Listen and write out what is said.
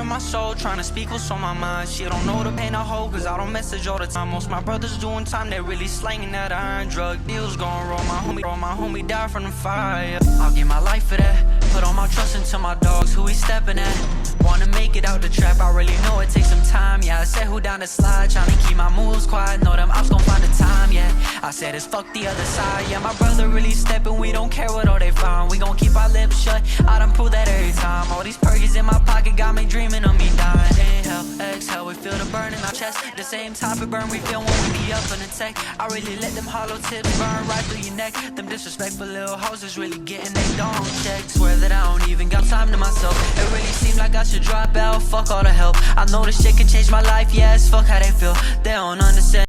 in my soul, trying to speak what's on my mind. She don't know the pain I hold, cause I don't message all the time. Most my brothers doing time, they really slanging that iron. Drug deals going wrong, my homie died from the fire. I'll give my life for that, put all my trust into my dogs, who he stepping at. Wanna make it out the trap, I really know it takes some time. Yeah, I said who down the slide, trying to keep my moves quiet. Know them ops gon' find the time, yeah. I said it's fuck the other side, yeah. My brother really stepping, we don't care what all they find. We gon' keep our lips shut, I done prove that every time. All these perks in my pocket got me dreaming of me dying. Inhale, exhale, we feel the burn in our chest. The same type of burn we feel when we be up in the tech. I really let them hollow tips burn right through your neck. Them disrespectful little hoes is really getting they dong check. Swear that I don't even got time to myself. It really seemed like I should drop out, fuck all the help. I know this shit can change my life, yes, fuck how they feel. They don't understand.